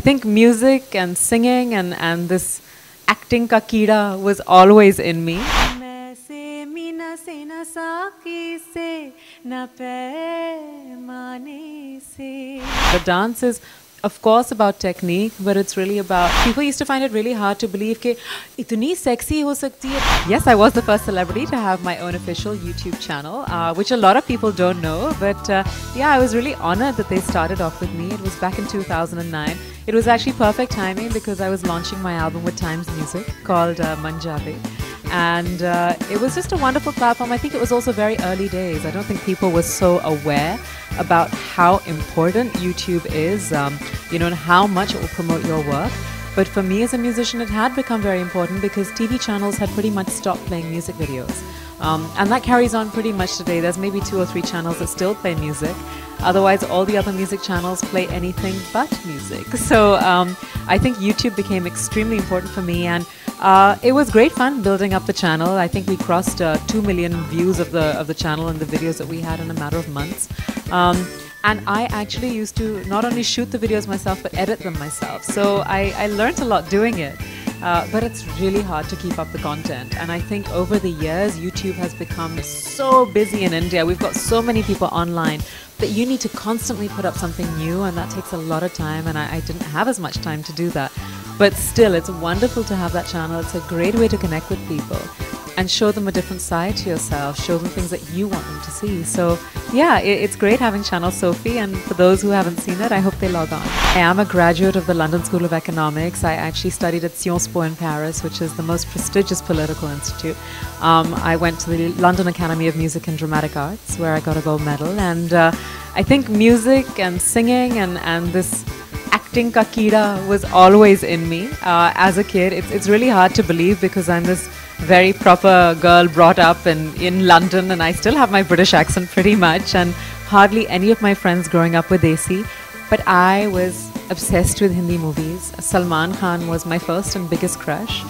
think music and singing and this acting ka keeda was always in me. The dance is, of course, about technique, but it's really about... People used to find it really hard to believe that itni sexy ho sakti hai. Yes, I was the first celebrity to have my own official YouTube channel, which a lot of people don't know. But yeah, I was really honored that they started off with me. It was back in 2009. It was actually perfect timing because I was launching my album with Times Music called Manjave. And it was just a wonderful platform. I think it was also very early days. I don't think people were so aware about how important YouTube is, and how much it will promote your work. But for me as a musician, it had become very important because TV channels had pretty much stopped playing music videos. And that carries on pretty much today. There's maybe 2 or 3 channels that still play music. Otherwise, all the other music channels play anything but music. So I think YouTube became extremely important for me, and it was great fun building up the channel. I think we crossed 2 million views of the channel and the videos that we had in a matter of months. And I actually used to not only shoot the videos myself, but edit them myself. So I learned a lot doing it. But it's really hard to keep up the content. And I think over the years, YouTube has become so busy in India. We've got so many people online that you need to constantly put up something new, and that takes a lot of time, and I didn't have as much time to do that. But still, it's wonderful to have that channel. It's a great way to connect with people and show them a different side to yourself, show them things that you want them to see. So yeah, it's great having Channel Sophie, and for those who haven't seen it, I hope they log on. I am a graduate of the London School of Economics. I actually studied at Sciences Po in Paris, which is the most prestigious political institute. I went to the London Academy of Music and Dramatic Arts, where I got a gold medal. And I think music and singing and this acting ka keeda was always in me as a kid. It's really hard to believe because I'm this very proper girl brought up in London, and I still have my British accent pretty much, and hardly any of my friends growing up were Desi. But I was obsessed with Hindi movies. Salman Khan was my first and biggest crush.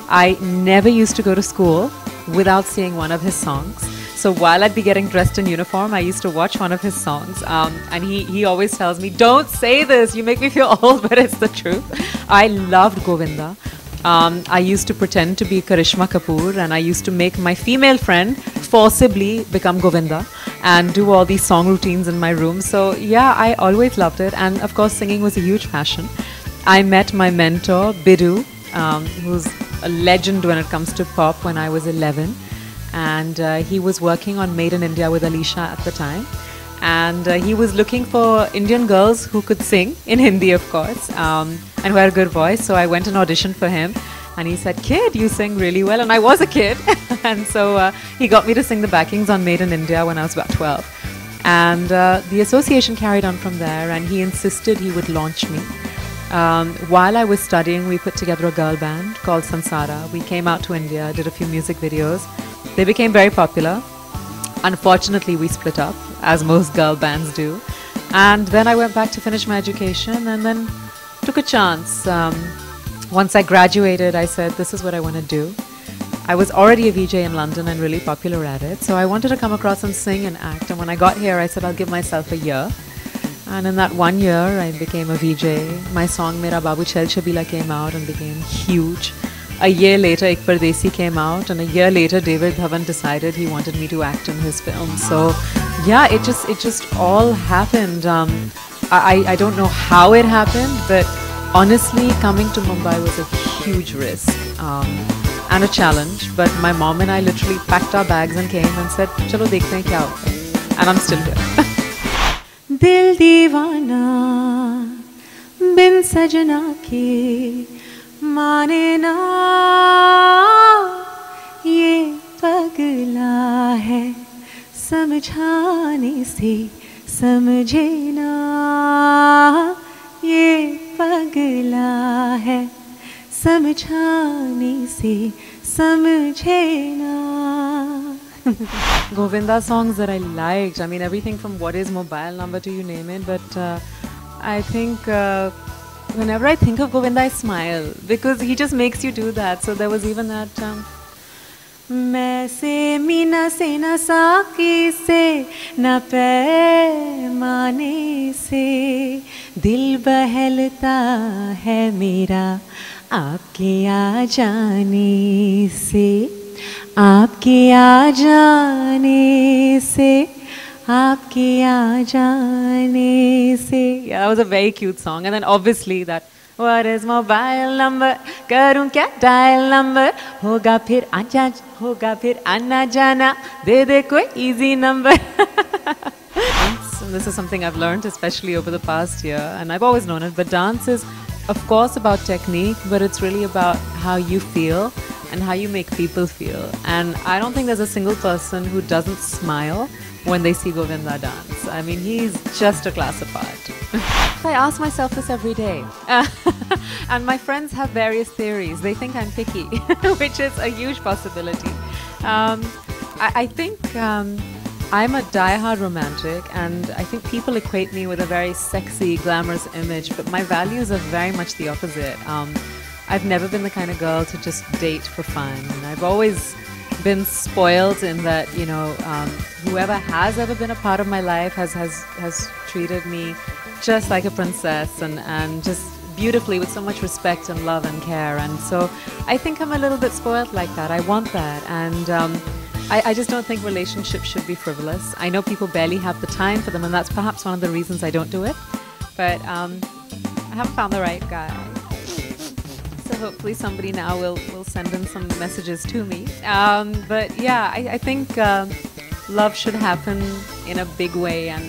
I never used to go to school without seeing one of his songs. So while I'd be getting dressed in uniform, I used to watch one of his songs. And he always tells me, don't say this, you make me feel old, but it's the truth. I loved Govinda. I used to pretend to be Karishma Kapoor, and I used to make my female friend forcibly become Govinda and do all these song routines in my room. So yeah, I always loved it. And of course, singing was a huge passion. I met my mentor, Bidu, who's a legend when it comes to pop, when I was 11. And he was working on Made in India with Alisha at the time. And he was looking for Indian girls who could sing, in Hindi of course, and who had a good voice. So I went and auditioned for him, and he said, "Kid, you sing really well." And I was a kid. And so he got me to sing the backings on Made in India when I was about 12. And the association carried on from there, and he insisted he would launch me. While I was studying, we put together a girl band called Sansara. We came out to India, did a few music videos. They became very popular. Unfortunately, we split up, as most girl bands do. And then I went back to finish my education, and then took a chance. Once I graduated, I said, this is what I want to do. I was already a VJ in London and really popular at it, so I wanted to come across and sing and act. And when I got here, I said, I'll give myself a year. And in that 1 year, I became a VJ. My song Mera Babu Chal Chabila came out and became huge. A year later, Ek Pardesi came out, and a year later, David Dhawan decided he wanted me to act in his film. So, yeah, it just all happened. I don't know how it happened, but honestly, coming to Mumbai was a huge risk and a challenge. But my mom and I literally packed our bags and came and said, "Chalo dekhte hain kya hota hai." And I'm still here. Dil deewana bin sajna ki माने ना ये पगला है समझाने से समझे ना ये पगला है समझाने से समझे ना. Govinda songs that I liked, I mean everything from What Is Mobile Number to you name it, but I think whenever I think of Govinda, I smile because he just makes you do that. So there was even that मैं से मीना से न साकी से न पैमाने से दिल बहलता है मेरा आपके आ जाने से, आपके आ जाने से, आपके आ जाने से. Yeah, that was a very cute song. And then obviously that, what is mobile number? करूँ क्या dial number? होगा फिर आना जाना, दे दे कोई easy number. And this is something I've learned, especially over the past year, and I've always known it, but dance is, of course, about technique, but it's really about how you feel and how you make people feel. And I don't think there's a single person who doesn't smile when they see Govinda dance. I mean, he's just a class apart. I ask myself this every day. And my friends have various theories. They think I'm picky, which is a huge possibility. I think I'm a die-hard romantic, and I think people equate me with a very sexy, glamorous image, but my values are very much the opposite. I've never been the kind of girl to just date for fun. I've always been spoiled in that, you know, whoever has ever been a part of my life has treated me just like a princess, and just beautifully, with so much respect and love and care. And so I think I'm a little bit spoiled like that. I want that. And I just don't think relationships should be frivolous. I know people barely have the time for them, and that's perhaps one of the reasons I don't do it. But I haven't found the right guy. So hopefully somebody now will send in some messages to me. But yeah, I think love should happen in a big way and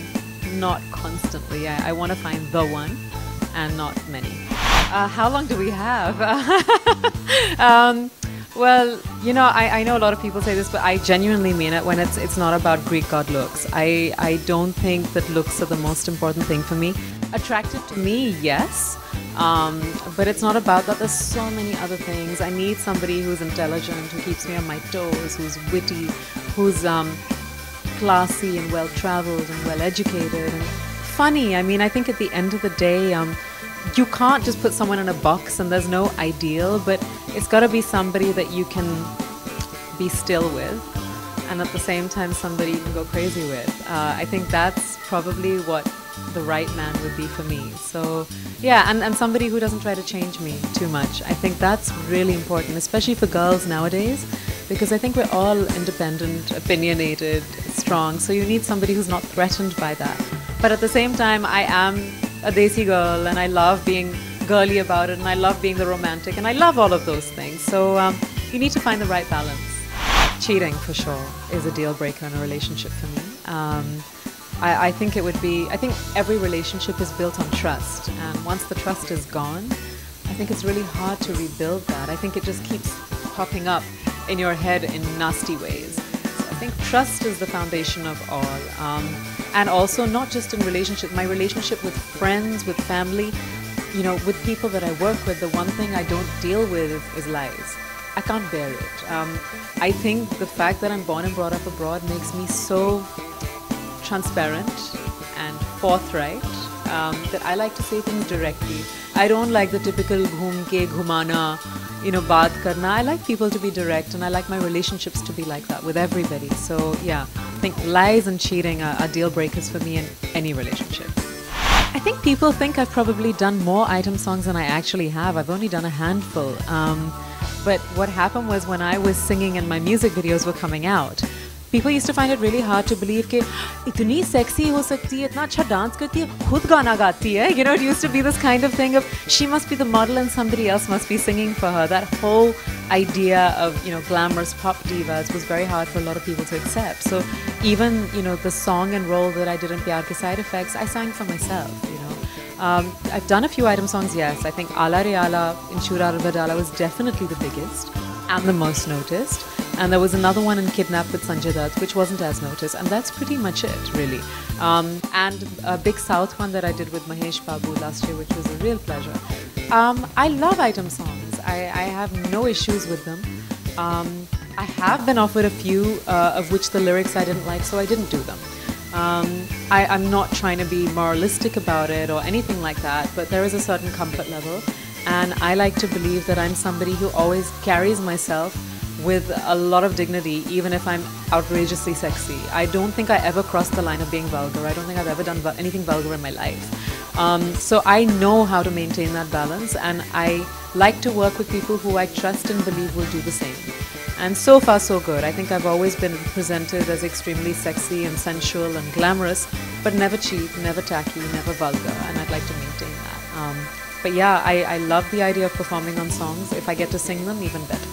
not constantly. I want to find the one and not many. How long do we have? Well, you know, I know a lot of people say this, but I genuinely mean it when it's not about Greek god looks. I don't think that looks are the most important thing for me. Attractive to me, yes. But it's not about that. There's so many other things. I need somebody who's intelligent, who keeps me on my toes, who's witty, who's classy and well-traveled and well-educated and funny. I mean, I think at the end of the day, you can't just put someone in a box and there's no ideal, but it's got to be somebody that you can be still with, and at the same time somebody you can go crazy with. I think that's probably what the right man would be for me. So yeah, and somebody who doesn't try to change me too much. I think that's really important, especially for girls nowadays, because I think we're all independent, opinionated, strong, so you need somebody who's not threatened by that. But at the same time, I am a desi girl, and I love being girly about it, and I love being the romantic, and I love all of those things. So you need to find the right balance. Cheating, for sure, is a deal breaker in a relationship for me. I think it would be, I think every relationship is built on trust, and once the trust is gone, I think it's really hard to rebuild that. I think it just keeps popping up in your head in nasty ways. So I think trust is the foundation of all. And also not just in relationship, my relationship with friends, with family, you know, with people that I work with, the one thing I don't deal with is lies. I can't bear it. I think the fact that I'm born and brought up abroad makes me so transparent and forthright that I like to say things directly. I don't like the typical ghum ke ghumana, you know, baat karna. I like people to be direct, and I like my relationships to be like that with everybody. So yeah, I think lies and cheating are deal breakers for me in any relationship. I think people think I've probably done more item songs than I actually have. I've only done a handful. But what happened was, when I was singing and my music videos were coming out, people used to find it really hard to believe कि इतनी sexy हो सकती है, इतना अच्छा dance करती है, खुद गाना गाती है. You know, it used to be this kind of thing of she must be the model and somebody else must be singing for her. That whole idea of, you know, glamorous pop divas was very hard for a lot of people to accept. So even, you know, the song and role that I did in Pyar Ke Side Effects, I sang for myself, you know. I've done a few item songs, yes. I think Ala Re Ala in Shura Badala was definitely the biggest and the most noticed. And there was another one in Kidnap with Sanjay Dutt, which wasn't as noticed. And that's pretty much it, really. And a big South one that I did with Mahesh Babu last year, which was a real pleasure. I love item songs. I have no issues with them. I have been offered a few of which the lyrics I didn't like, so I didn't do them. I'm not trying to be moralistic about it or anything like that, but there is a certain comfort level. And I like to believe that I'm somebody who always carries myself with a lot of dignity, even if I'm outrageously sexy. I don't think I ever crossed the line of being vulgar. I don't think I've ever done anything vulgar in my life. So I know how to maintain that balance, and I like to work with people who I trust and believe will do the same. And so far, so good. I think I've always been presented as extremely sexy and sensual and glamorous, but never cheap, never tacky, never vulgar, and I'd like to maintain that. But yeah, I love the idea of performing on songs. If I get to sing them, even better.